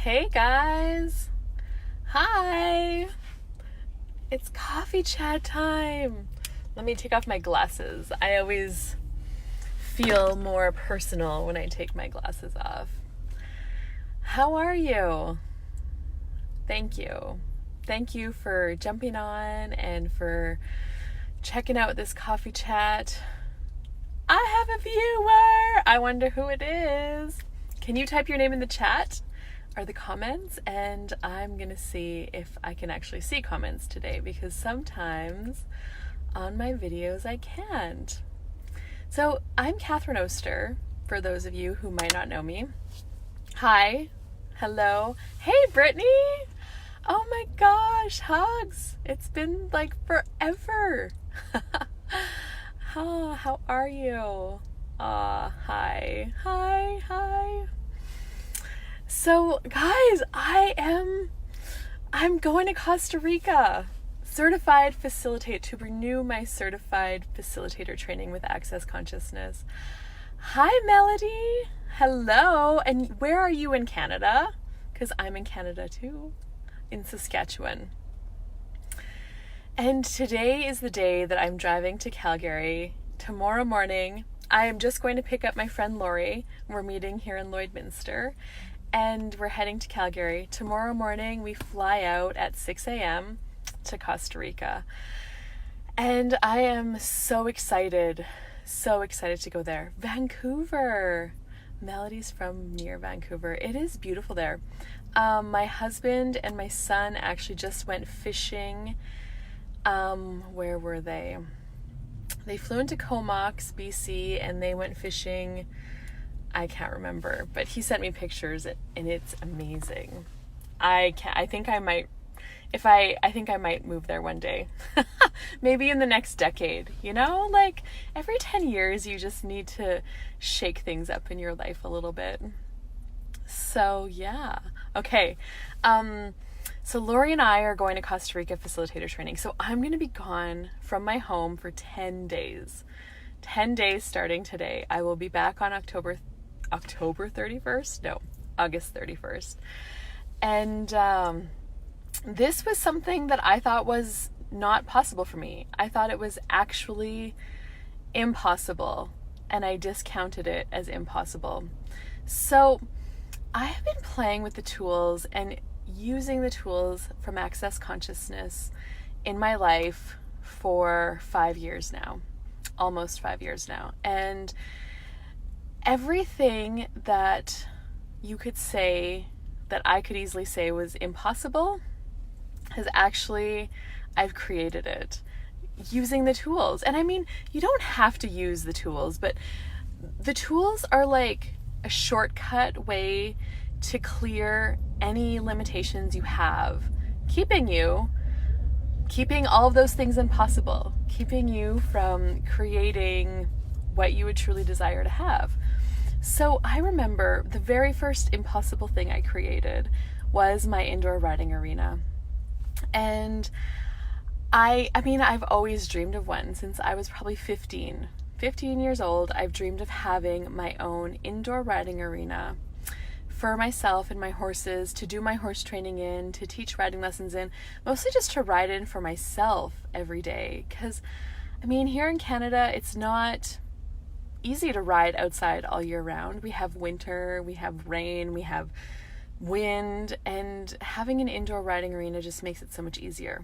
Hey guys! Hi! It's coffee chat time! Let me take off my glasses. I always feel more personal when I take my glasses off. How are you? Thank you. Thank you for jumping on and for checking out this coffee chat. I have a viewer! I wonder who it is. Can you type your name in the chat or the comments? And I'm gonna see if I can actually see comments today, because sometimes on my videos I can't. So I'm Katherine Oster, for those of you who might not know me. Hi, hello. Hey Brittany! Oh my gosh, hugs! It's been like forever. How are you? Hi. So guys, I'm going to Costa Rica, to renew my certified facilitator training with Access Consciousness. Hi Melody, hello, and where are you in Canada? Because I'm in Canada too, in Saskatchewan. And today is the day that I'm driving to Calgary. Tomorrow morning, I am just going to pick up my friend Lori. We're meeting here in Lloydminster, and we're heading to Calgary. Tomorrow morning, we fly out at 6 a.m. to Costa Rica. And I am so excited to go there. Vancouver. Melody's from near Vancouver. It is beautiful there. My husband and my son actually just went fishing. Where were they? They flew into Comox, BC, and they went fishing. I can't remember, but he sent me pictures, and it's amazing. I think I might move there one day. Maybe in the next decade, like every 10 years you just need to shake things up in your life a little bit. So yeah. Okay. So Lori and I are going to Costa Rica facilitator training. So I'm going to be gone from my home for 10 days. 10 days starting today. I will be back on October 31st? No, August 31st. And this was something that I thought was not possible for me. I thought it was actually impossible, and I discounted it as impossible. So I have been playing with the tools and using the tools from Access Consciousness in my life for 5 years now, almost 5 years now. And everything that you could say, that I could easily say was impossible, I've created it using the tools. And I mean, you don't have to use the tools, but the tools are like a shortcut way to clear any limitations you have, keeping all of those things impossible, keeping you from creating what you would truly desire to have. So I remember the very first impossible thing I created was my indoor riding arena. And I've always dreamed of one since I was probably 15 years old. I've dreamed of having my own indoor riding arena for myself and my horses, to do my horse training in, to teach riding lessons in, mostly just to ride in for myself every day. Because, here in Canada, it's not easy to ride outside all year round. We have winter, we have rain, we have wind, and having an indoor riding arena just makes it so much easier.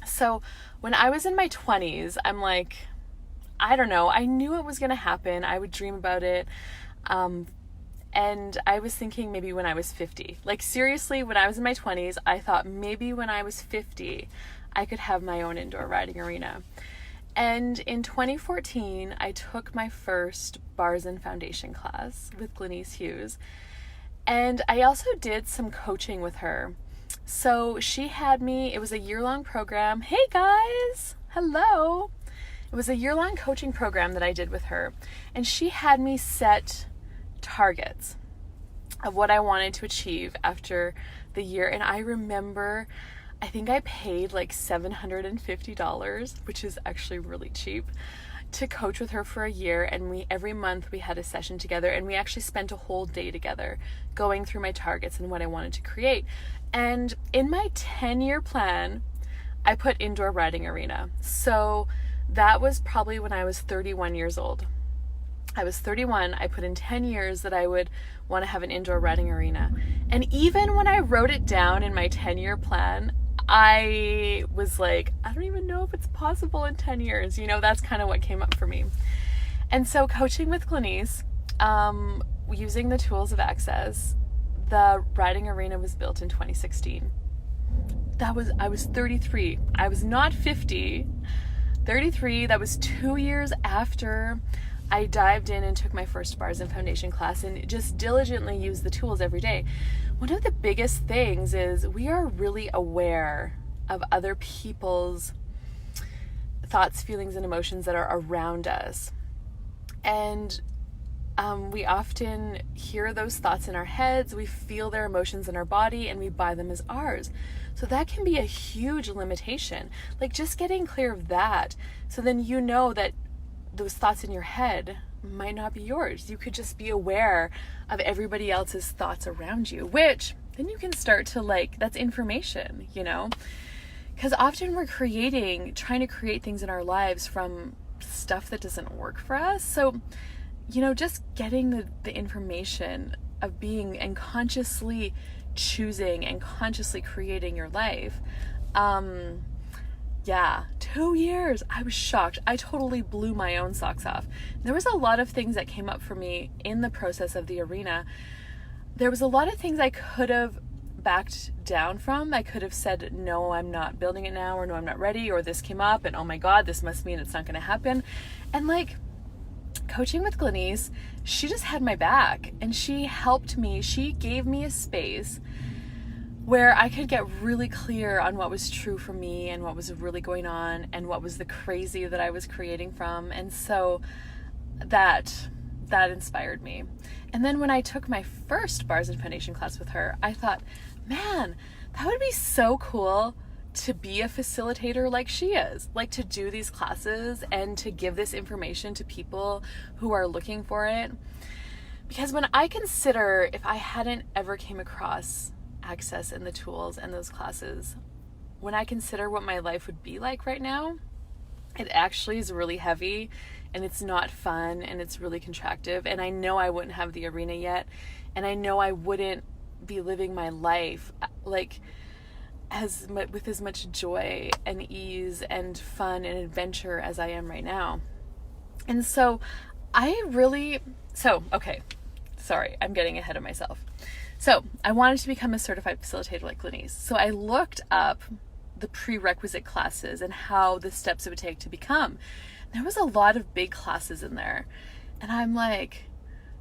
So when I was in my 20s, I'm like, I don't know, I knew it was going to happen. I would dream about it. And I was thinking maybe when I was 50. Like seriously, when I was in my 20s, I thought maybe when I was 50, I could have my own indoor riding arena. And in 2014, I took my first Bars and Foundation class with Glenise Hughes. And I also did some coaching with her. So she had me, it was a year-long program. Hey guys, hello. It was a year-long coaching program that I did with her. And she had me set targets of what I wanted to achieve after the year. And I remember, I think I paid like $750, which is actually really cheap, to coach with her for a year, and every month we had a session together, and we actually spent a whole day together going through my targets and what I wanted to create. And in my 10-year plan, I put indoor riding arena. So that was probably when I was 31 years old. I was 31. I put in 10 years that I would want to have an indoor riding arena. And even when I wrote it down in my 10-year plan, I was like, I don't even know if it's possible in 10 years. That's kind of what came up for me. And so coaching with Glenise, using the tools of Access, the riding arena was built in 2016. I was 33. I was not 50. 33, that was 2 years after I dived in and took my first bars and foundation class and just diligently used the tools every day. One of the biggest things is we are really aware of other people's thoughts, feelings, and emotions that are around us. And we often hear those thoughts in our heads, we feel their emotions in our body, and we buy them as ours. So that can be a huge limitation. Like just getting clear of that, so then you know that those thoughts in your head might not be yours. You could just be aware of everybody else's thoughts around you, which then you can start to that's information, because often we're trying to create things in our lives from stuff that doesn't work for us. So, just getting the information of being and consciously choosing and consciously creating your life. 2 years. I was shocked. I totally blew my own socks off. There was a lot of things that came up for me in the process of the arena. There was a lot of things I could have backed down from. I could have said, no, I'm not building it now, or no, I'm not ready, or this came up and oh my God, this must mean it's not going to happen. And coaching with Glenise, she just had my back and she helped me. She gave me a space where I could get really clear on what was true for me and what was really going on and what was the crazy that I was creating from. And so that inspired me. And then when I took my first bars and foundation class with her, I thought, man, that would be so cool to be a facilitator like she is, to do these classes and to give this information to people who are looking for it. Because when I consider, if I hadn't ever came across Access and the tools and those classes, when I consider what my life would be like right now, it actually is really heavy and it's not fun and it's really contractive. And I know I wouldn't have the arena yet, and I know I wouldn't be living my life with as much joy and ease and fun and adventure as I am right now. And so okay, sorry, I'm getting ahead of myself. So I wanted to become a certified facilitator like Glenise. So I looked up the prerequisite classes and how the steps it would take to become. There was a lot of big classes in there. And I'm like,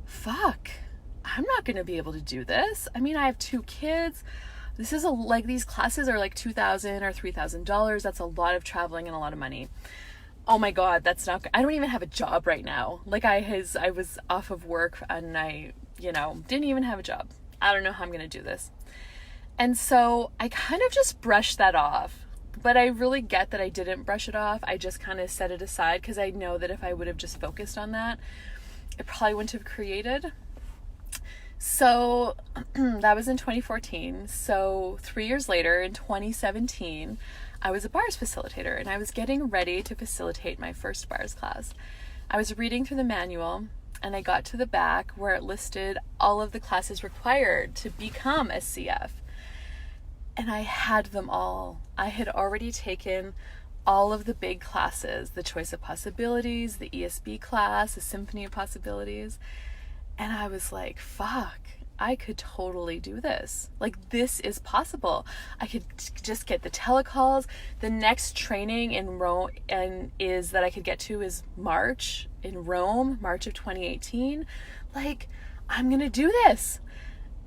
fuck, I'm not going to be able to do this. I mean, I have 2 kids. This is these classes are $2,000 or $3,000. That's a lot of traveling and a lot of money. Oh my God, I don't even have a job right now. I was off of work and I, didn't even have a job. I don't know how I'm going to do this. And so I kind of just brushed that off, but I really get that I didn't brush it off. I just kind of set it aside because I know that if I would have just focused on that, it probably wouldn't have created. So that was in 2014. So 3 years later, in 2017, I was a bars facilitator and I was getting ready to facilitate my first bars class. I was reading through the manual and I got to the back where it listed all of the classes required to become a CF. And I had them all. I had already taken all of the big classes, the Choice of Possibilities, the ESB class, the Symphony of Possibilities. And I was like, fuck, I could totally do this. This is possible. I could just get the telecalls. The next training in Rome is that I could get to is March in Rome, March of 2018. I'm going to do this.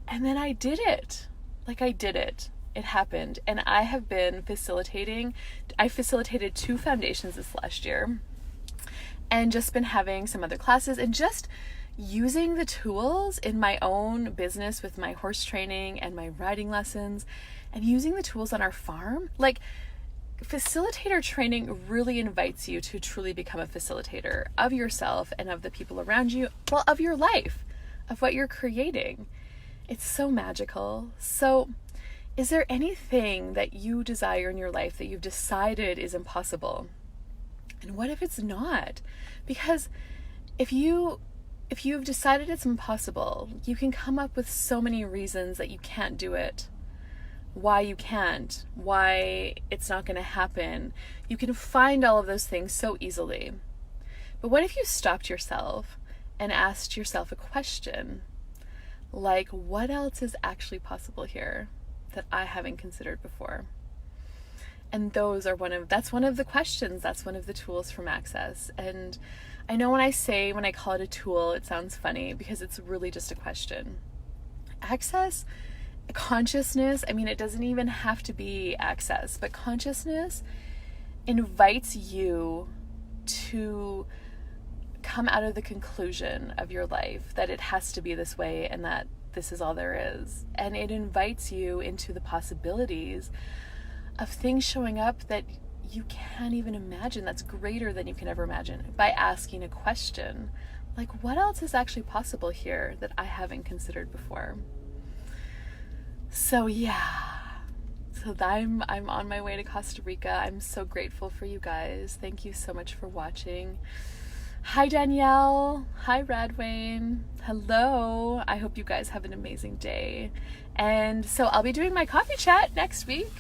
And then I did it. I did it. It happened. And I have been facilitating. I facilitated 2 foundations this last year and just been having some other classes and just using the tools in my own business with my horse training and my riding lessons and using the tools on our farm. facilitator training really invites you to truly become a facilitator of yourself and of the people around you, well, of your life, of what you're creating. It's so magical. So, is there anything that you desire in your life that you've decided is impossible? And what if it's not? Because if you've decided it's impossible, you can come up with so many reasons that you can't do it. Why you can't, why it's not going to happen. You can find all of those things so easily. But what if you stopped yourself and asked yourself a question? Like, what else is actually possible here that I haven't considered before? And that's one of the questions, that's one of the tools from Access. And I know when I call it a tool, it sounds funny because it's really just a question. Access, consciousness, it doesn't even have to be Access, but consciousness invites you to come out of the conclusion of your life that it has to be this way and that this is all there is. And it invites you into the possibilities of things showing up that you can't even imagine, that's greater than you can ever imagine, by asking a question like, what else is actually possible here that I haven't considered before? So I'm on my way to Costa Rica. I'm so grateful for you guys. Thank you so much for watching. Hi Danielle. Hi Radwayne. Hello. I hope you guys have an amazing day. And so I'll be doing my coffee chat next week,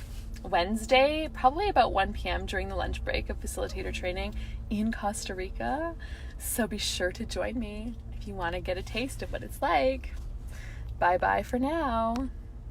Wednesday, probably about 1 p.m. during the lunch break of facilitator training in Costa Rica. So be sure to join me if you want to get a taste of what it's like. Bye-bye for now.